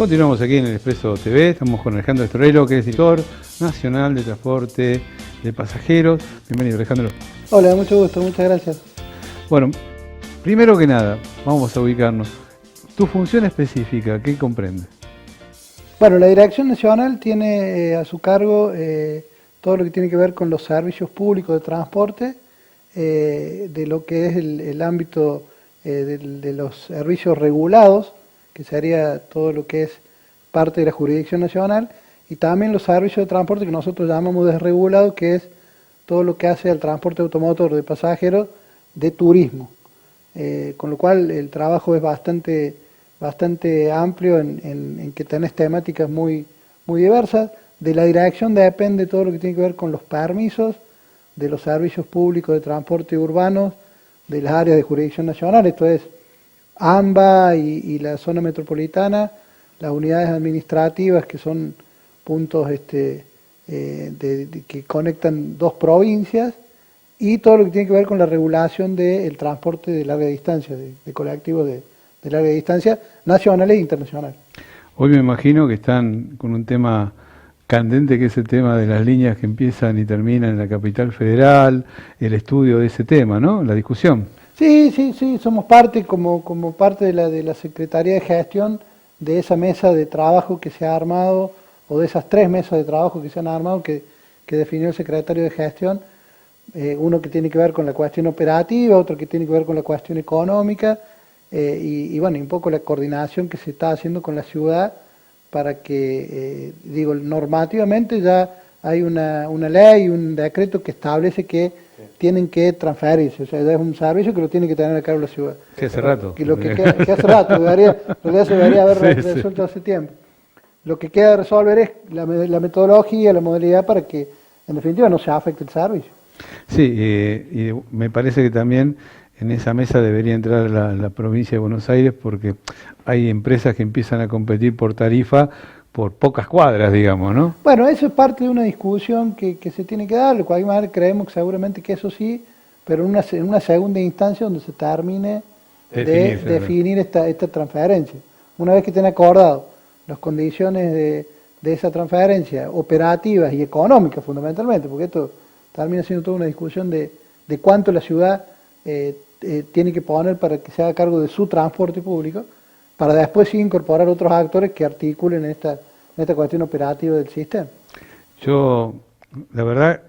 Continuamos aquí en el Expreso TV, estamos con Alejandro Estorero, que es director nacional de transporte de pasajeros. Bienvenido, Alejandro. Hola, mucho gusto, muchas gracias. Bueno, primero que nada, vamos a ubicarnos. ¿Tu función específica qué comprende? Bueno, la Dirección Nacional tiene a su cargo todo lo que tiene que ver con los servicios públicos de transporte, de lo que es el ámbito de los servicios regulados, que sería todo lo que es parte de la jurisdicción nacional, y también los servicios de transporte que nosotros llamamos desregulados, que es todo lo que hace al transporte automotor de pasajeros de turismo. Con lo cual el trabajo es bastante amplio en que tenés temáticas muy diversas. De la dirección depende todo lo que tiene que ver con los permisos de los servicios públicos de transporte urbanos de las áreas de jurisdicción nacional, esto es AMBA y la zona metropolitana, las unidades administrativas que son puntos que conectan dos provincias, y todo lo que tiene que ver con la regulación del transporte de larga distancia, de colectivos de larga distancia, nacionales e internacionales. Hoy me imagino que están con un tema candente, que es el tema de las líneas que empiezan y terminan en la capital federal, el estudio de ese tema, ¿no? La discusión. Sí, somos parte, como parte de la Secretaría de Gestión, de esa mesa de trabajo que se ha armado, o de esas 3 mesas de trabajo que se han armado, que definió el secretario de Gestión, uno que tiene que ver con la cuestión operativa, otro que tiene que ver con la cuestión económica, y bueno, un poco la coordinación que se está haciendo con la ciudad para que, normativamente ya hay una ley, un decreto que establece que tienen que transferirse, o sea, ya es un servicio que lo tiene que tener a cargo la ciudad. Que hace rato. Que hace rato, en realidad se debería haber resuelto hace tiempo. Lo que queda de resolver es la metodología, la modalidad, para que en definitiva no se afecte el servicio. Sí, y me parece que también en esa mesa debería entrar la provincia de Buenos Aires, porque hay empresas que empiezan a competir por tarifa por pocas cuadras, digamos, ¿no? Bueno, eso es parte de una discusión que se tiene que dar, de cualquier manera creemos que seguramente que eso sí, pero en una segunda instancia donde se termine de definir esta transferencia. Una vez que estén acordados las condiciones de esa transferencia, operativas y económicas fundamentalmente, porque esto termina siendo toda una discusión de cuánto la ciudad tiene que poner para que se haga cargo de su transporte público, para después sí incorporar otros actores que articulen esta cuestión operativa del sistema. Yo, la verdad,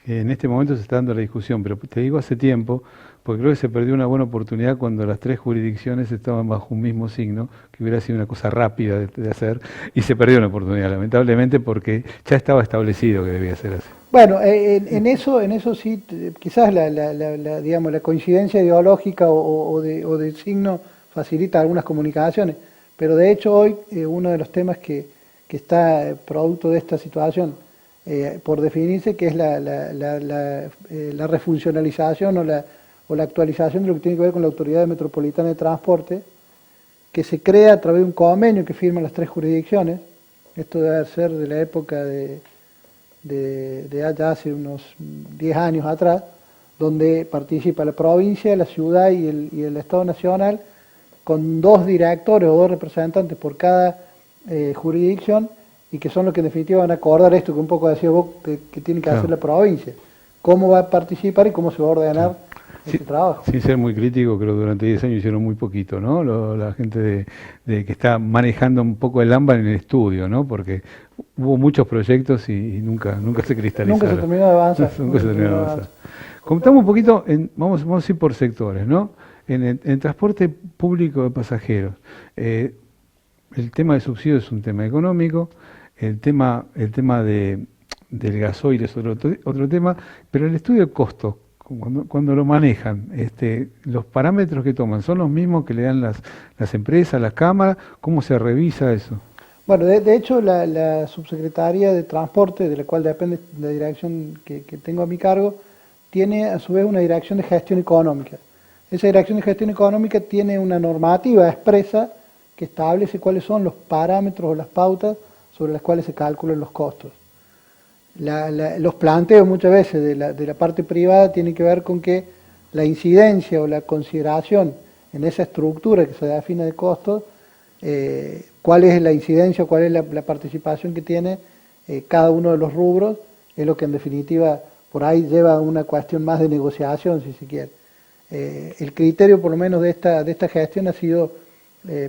que en este momento se está dando la discusión, pero te digo hace tiempo, porque creo que se perdió una buena oportunidad cuando las 3 jurisdicciones estaban bajo un mismo signo, que hubiera sido una cosa rápida de hacer, y se perdió una oportunidad, lamentablemente, porque ya estaba establecido que debía ser así. Bueno, en eso sí, quizás la coincidencia ideológica o de signo facilita algunas comunicaciones, pero de hecho hoy uno de los temas que está producto de esta situación, por definirse, que es la refuncionalización o la actualización de lo que tiene que ver con la Autoridad Metropolitana de Transporte, que se crea a través de un convenio que firman las 3 jurisdicciones. Esto debe ser de la época de allá hace unos 10 años atrás, donde participa la provincia, la ciudad y el Estado Nacional, con 2 directores o 2 representantes por cada jurisdicción, y que son los que en definitiva van a acordar esto que un poco decía vos que tiene que hacer la provincia, cómo va a participar y cómo se va a ordenar ese trabajo. Sin ser muy crítico, creo que durante 10 años hicieron muy poquito, ¿no? La gente de que está manejando un poco el AMBA en el estudio, ¿no? Porque hubo muchos proyectos y nunca se cristalizaron. Nunca se terminó de avanzar. Nunca se terminó de avanzar. Contamos un poquito, vamos a ir por sectores, ¿no? En el transporte público de pasajeros, el tema de subsidios es un tema económico, el tema del gasoil es otro tema, pero el estudio de costos, cuando lo manejan, los parámetros que toman, ¿son los mismos que le dan las empresas, las cámaras? ¿Cómo se revisa eso? Bueno, de hecho la Subsecretaría de Transporte, de la cual depende la dirección que tengo a mi cargo, tiene a su vez una dirección de gestión económica. Esa dirección de gestión económica tiene una normativa expresa que establece cuáles son los parámetros o las pautas sobre las cuales se calculan los costos. Los planteos muchas veces de la parte privada tienen que ver con que la incidencia o la consideración en esa estructura que se define de costos cuál es la incidencia, cuál es la participación que tiene cada uno de los rubros, es lo que en definitiva por ahí lleva a una cuestión más de negociación, si se quiere. El criterio por lo menos de esta gestión ha sido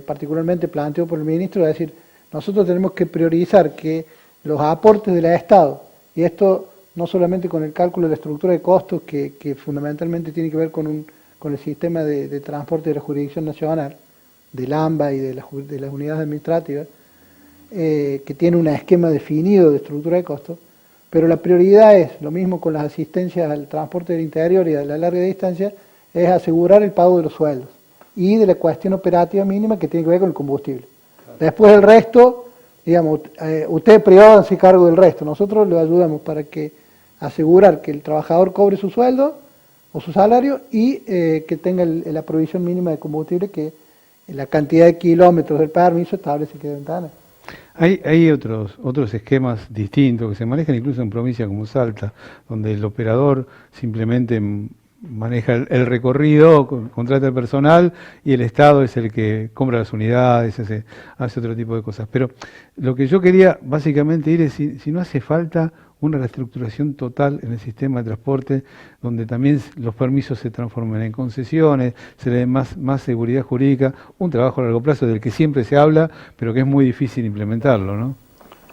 particularmente planteado por el ministro, es decir, nosotros tenemos que priorizar que los aportes del Estado, y esto no solamente con el cálculo de la estructura de costos, que fundamentalmente tiene que ver con el sistema de transporte de la jurisdicción nacional, del AMBA y de las unidades administrativas, que tiene un esquema definido de estructura de costos, pero la prioridad es, lo mismo con las asistencias al transporte del interior y a la larga distancia, es asegurar el pago de los sueldos y de la cuestión operativa mínima que tiene que ver con el combustible. Después el resto, digamos, ustedes privados se cargo del resto, nosotros les ayudamos para que asegurar que el trabajador cobre su sueldo o su salario y que tenga la provisión mínima de combustible, que la cantidad de kilómetros del permiso establece que ventana. Hay otros esquemas distintos que se manejan incluso en provincias como Salta, donde el operador simplemente maneja el recorrido, contrata el personal y el Estado es el que compra las unidades, hace otro tipo de cosas. Pero lo que yo quería básicamente ir es si no hace falta una reestructuración total en el sistema de transporte, donde también los permisos se transformen en concesiones, se le dé más seguridad jurídica, un trabajo a largo plazo del que siempre se habla, pero que es muy difícil implementarlo, ¿no?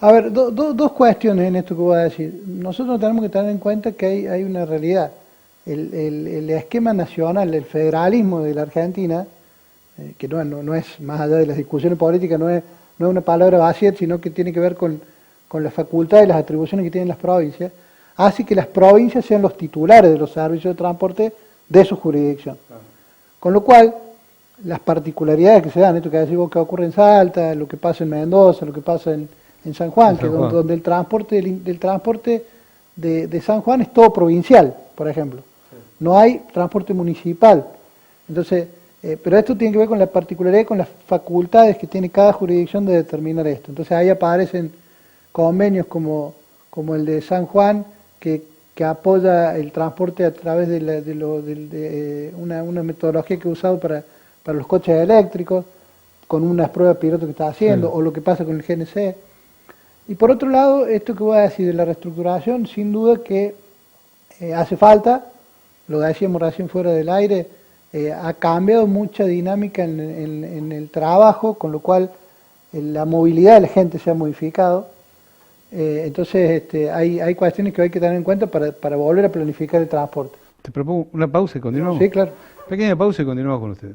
A ver, dos cuestiones en esto que voy a decir. Nosotros tenemos que tener en cuenta que hay una realidad. El esquema nacional, el federalismo de la Argentina, que no es más allá de las discusiones políticas, no es una palabra vacía, sino que tiene que ver con las facultades y las atribuciones que tienen las provincias, hace que las provincias sean los titulares de los servicios de transporte de su jurisdicción. Con lo cual, las particularidades que se dan, esto que decimos que ocurre en Salta, lo que pasa en Mendoza, lo que pasa en San Juan, donde el transporte de San Juan es todo provincial, por ejemplo. No hay transporte municipal. Entonces, pero esto tiene que ver con la particularidad, con las facultades que tiene cada jurisdicción de determinar esto. Entonces ahí aparecen convenios como el de San Juan, que apoya el transporte a través de una metodología que he usado para los coches eléctricos, con unas pruebas piloto que está haciendo, o lo que pasa con el GNC. Y por otro lado, esto que voy a decir de la reestructuración, sin duda que hace falta, lo decíamos recién fuera del aire, ha cambiado mucha dinámica en el trabajo, con lo cual la movilidad de la gente se ha modificado. Entonces hay cuestiones que hay que tener en cuenta para volver a planificar el transporte. Te propongo una pausa y continuamos. Sí, claro. Pequeña pausa y continuamos con ustedes.